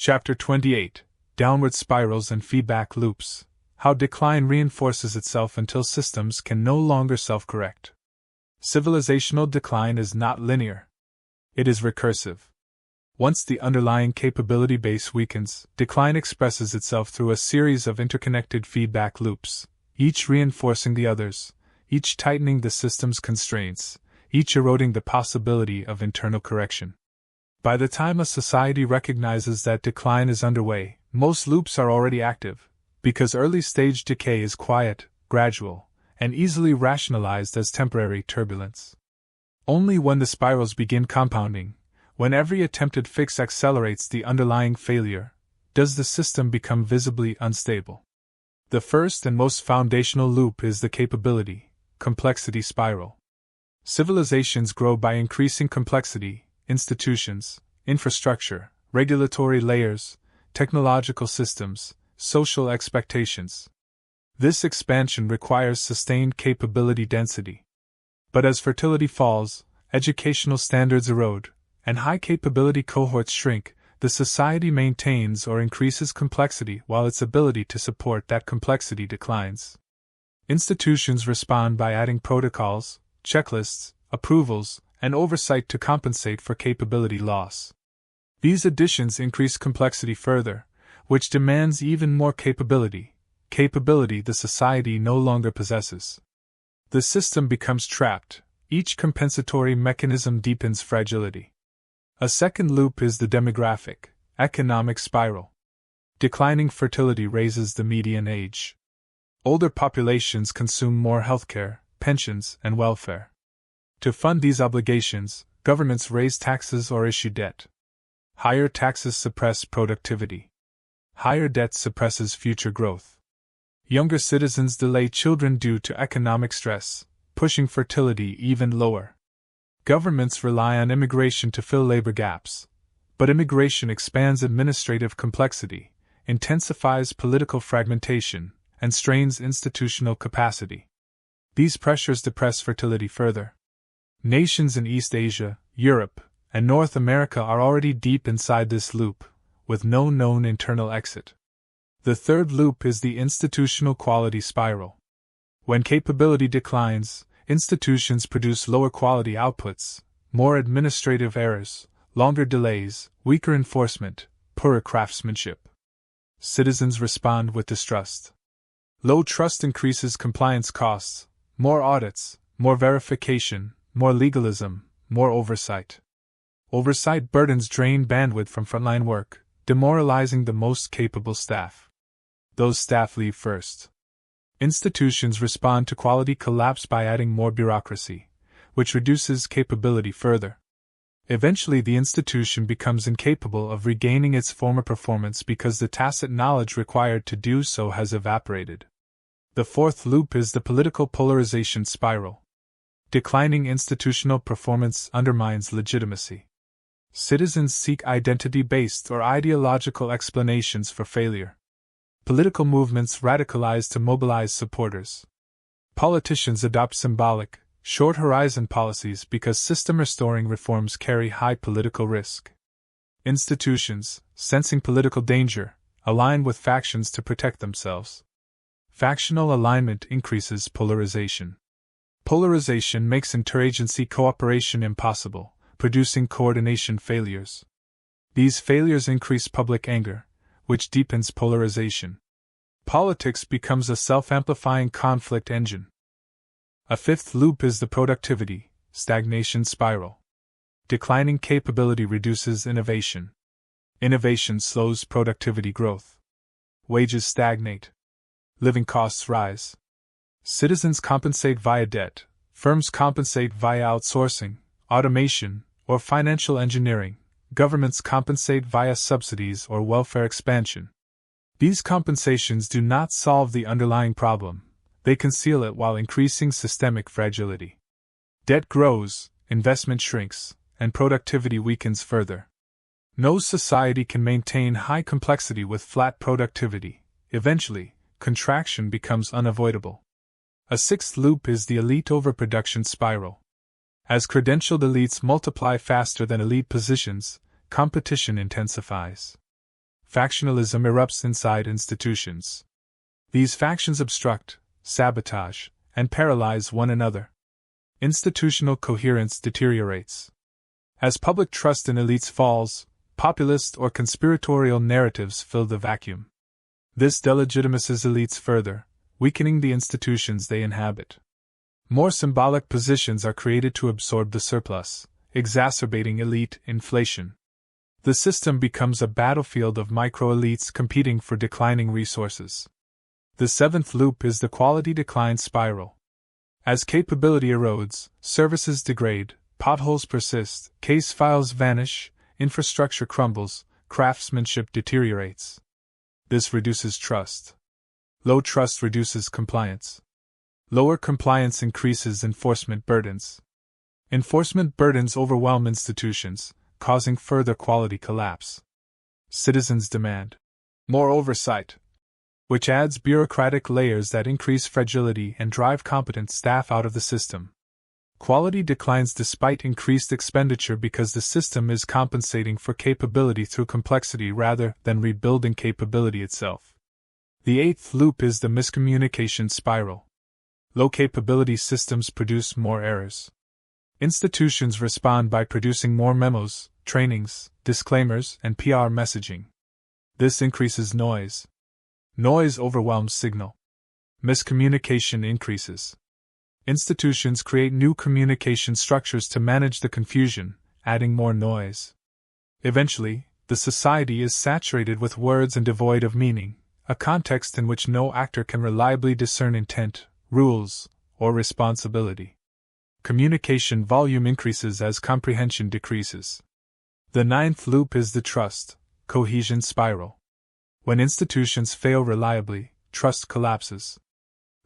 Chapter 28: Downward Spirals and Feedback Loops. How decline reinforces itself until systems can no longer self-correct. Civilizational decline is not linear. It is recursive. Once the underlying capability base weakens, decline expresses itself through a series of interconnected feedback loops, each reinforcing the others, each tightening the system's constraints, each eroding the possibility of internal correction. By the time a society recognizes that decline is underway, most loops are already active, because early-stage decay is quiet, gradual, and easily rationalized as temporary turbulence. Only when the spirals begin compounding, when every attempted fix accelerates the underlying failure, does the system become visibly unstable. The first and most foundational loop is the capability-complexity spiral. Civilizations grow by increasing complexity. Institutions, infrastructure, regulatory layers, technological systems, social expectations. This expansion requires sustained capability density. But as fertility falls, educational standards erode, and high-capability cohorts shrink, the society maintains or increases complexity while its ability to support that complexity declines. Institutions respond by adding protocols, checklists, approvals, and oversight to compensate for capability loss. These additions increase complexity further, which demands even more capability the society no longer possesses. The system becomes trapped, each compensatory mechanism deepens fragility. A second loop is the demographic, economic spiral. Declining fertility raises the median age. Older populations consume more healthcare, pensions, and welfare. To fund these obligations, governments raise taxes or issue debt. Higher taxes suppress productivity. Higher debt suppresses future growth. Younger citizens delay children due to economic stress, pushing fertility even lower. Governments rely on immigration to fill labor gaps, but immigration expands administrative complexity, intensifies political fragmentation, and strains institutional capacity. These pressures depress fertility further. Nations in East Asia, Europe, and North America are already deep inside this loop, with no known internal exit. The third loop is the institutional quality spiral. When capability declines, institutions produce lower quality outputs, more administrative errors, longer delays, weaker enforcement, poorer craftsmanship. Citizens respond with distrust. Low trust increases compliance costs, more audits, more verification, more legalism, more oversight. Oversight burdens drain bandwidth from frontline work, demoralizing the most capable staff. Those staff leave first. Institutions respond to quality collapse by adding more bureaucracy, which reduces capability further. Eventually, the institution becomes incapable of regaining its former performance because the tacit knowledge required to do so has evaporated. The fourth loop is the political polarization spiral. Declining institutional performance undermines legitimacy. Citizens seek identity-based or ideological explanations for failure. Political movements radicalize to mobilize supporters. Politicians adopt symbolic, short-horizon policies because system-restoring reforms carry high political risk. Institutions, sensing political danger, align with factions to protect themselves. Factional alignment increases polarization. Polarization makes interagency cooperation impossible, producing coordination failures. These failures increase public anger, which deepens polarization. Politics becomes a self-amplifying conflict engine. A fifth loop is the productivity, stagnation spiral. Declining capability reduces innovation. Innovation slows productivity growth. Wages stagnate. Living costs rise. Citizens compensate via debt, firms compensate via outsourcing, automation, or financial engineering, governments compensate via subsidies or welfare expansion. These compensations do not solve the underlying problem, they conceal it while increasing systemic fragility. Debt grows, investment shrinks, and productivity weakens further. No society can maintain high complexity with flat productivity. Eventually, contraction becomes unavoidable. A sixth loop is the elite overproduction spiral. As credentialed elites multiply faster than elite positions, competition intensifies. factionalism erupts inside institutions. These factions obstruct, sabotage, and paralyze one another. Institutional coherence deteriorates. As public trust in elites falls, populist or conspiratorial narratives fill the vacuum. This delegitimizes elites further, weakening the institutions they inhabit. More symbolic positions are created to absorb the surplus, exacerbating elite inflation. The system becomes a battlefield of micro-elites competing for declining resources. The seventh loop is the quality decline spiral. As capability erodes, services degrade, potholes persist, case files vanish, infrastructure crumbles, craftsmanship deteriorates. This reduces trust. Low trust reduces compliance. Lower compliance increases enforcement burdens. Enforcement burdens overwhelm institutions, causing further quality collapse. Citizens demand more oversight, which adds bureaucratic layers that increase fragility and drive competent staff out of the system. Quality declines despite increased expenditure because the system is compensating for capability through complexity rather than rebuilding capability itself. The eighth loop is the miscommunication spiral. Low capability systems produce more errors. Institutions respond by producing more memos, trainings, disclaimers, and PR messaging. This increases noise. Noise overwhelms signal. Miscommunication increases. Institutions create new communication structures to manage the confusion, adding more noise. Eventually, the society is saturated with words and devoid of meaning, a context in which no actor can reliably discern intent, rules, or responsibility. Communication volume increases as comprehension decreases. The ninth loop is the trust, cohesion spiral. When institutions fail reliably, trust collapses.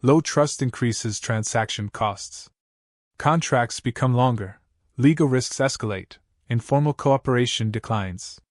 Low trust increases transaction costs. Contracts become longer, legal risks escalate, informal cooperation declines.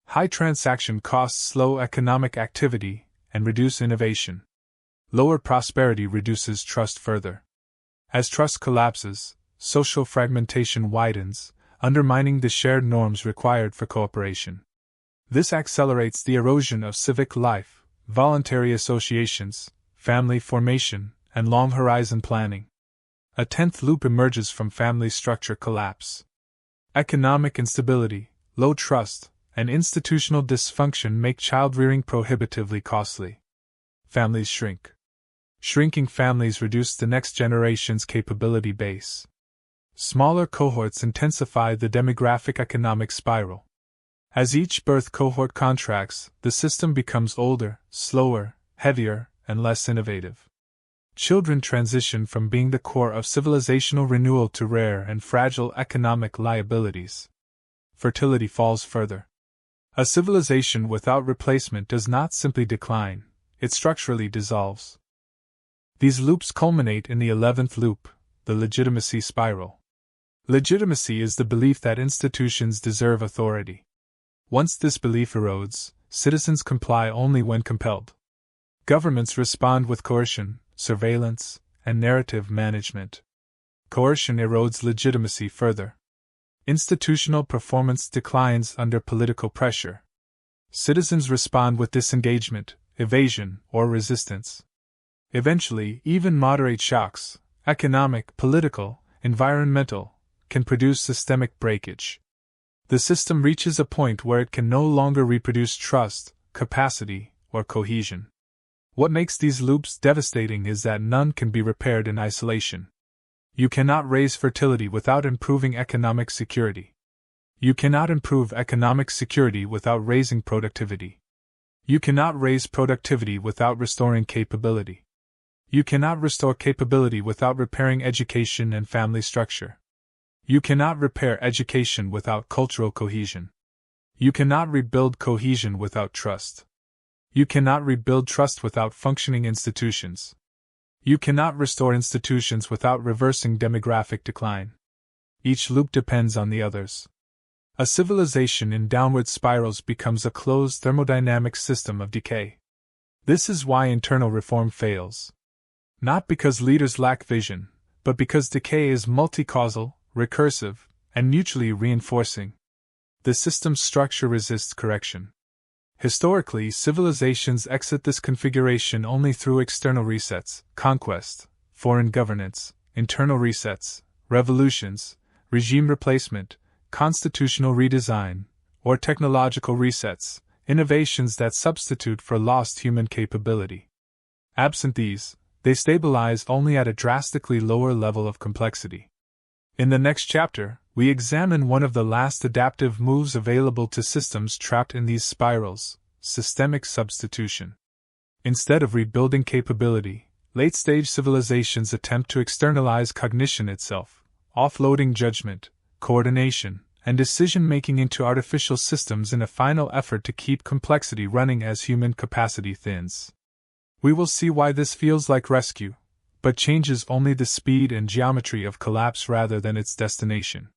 High transaction costs slow economic activity and reduce innovation. Lower prosperity reduces trust further. As trust collapses, social fragmentation widens, undermining the shared norms required for cooperation. This accelerates the erosion of civic life, voluntary associations, family formation, and long-horizon planning. A 10th loop emerges from family structure collapse. Economic instability, low trust, and institutional dysfunction make child-rearing prohibitively costly. Families shrink. Shrinking families reduce the next generation's capability base. Smaller cohorts intensify the demographic economic spiral. As each birth cohort contracts, the system becomes older, slower, heavier, and less innovative. Children transition from being the core of civilizational renewal to rare and fragile economic liabilities. Fertility falls further. A civilization without replacement does not simply decline, it structurally dissolves. These loops culminate in the 11th loop, the legitimacy spiral. Legitimacy is the belief that institutions deserve authority. Once this belief erodes, citizens comply only when compelled. Governments respond with coercion, surveillance, and narrative management. Coercion erodes legitimacy further. Institutional performance declines under political pressure. Citizens respond with disengagement, evasion, or resistance. Eventually, even moderate shocks, economic, political, environmental, can produce systemic breakage. The system reaches a point where it can no longer reproduce trust, capacity, or cohesion. What makes these loops devastating is that none can be repaired in isolation. You cannot raise fertility without improving economic security. You cannot improve economic security without raising productivity. You cannot raise productivity without restoring capability. You cannot restore capability without repairing education and family structure. You cannot repair education without cultural cohesion. You cannot rebuild cohesion without trust. You cannot rebuild trust without functioning institutions. You cannot restore institutions without reversing demographic decline. Each loop depends on the others. A civilization in downward spirals becomes a closed thermodynamic system of decay. This is why internal reform fails. Not because leaders lack vision, but because decay is multi-causal, recursive, and mutually reinforcing. The system's structure resists correction. Historically, civilizations exit this configuration only through external resets, conquest, foreign governance, internal resets, revolutions, regime replacement, constitutional redesign, or technological resets, innovations that substitute for lost human capability. Absent these, they stabilize only at a drastically lower level of complexity. In the next chapter, we examine one of the last adaptive moves available to systems trapped in these spirals: systemic substitution. Instead of rebuilding capability, late-stage civilizations attempt to externalize cognition itself, offloading judgment, coordination, and decision-making into artificial systems in a final effort to keep complexity running as human capacity thins. We will see why this feels like rescue, but changes only the speed and geometry of collapse rather than its destination.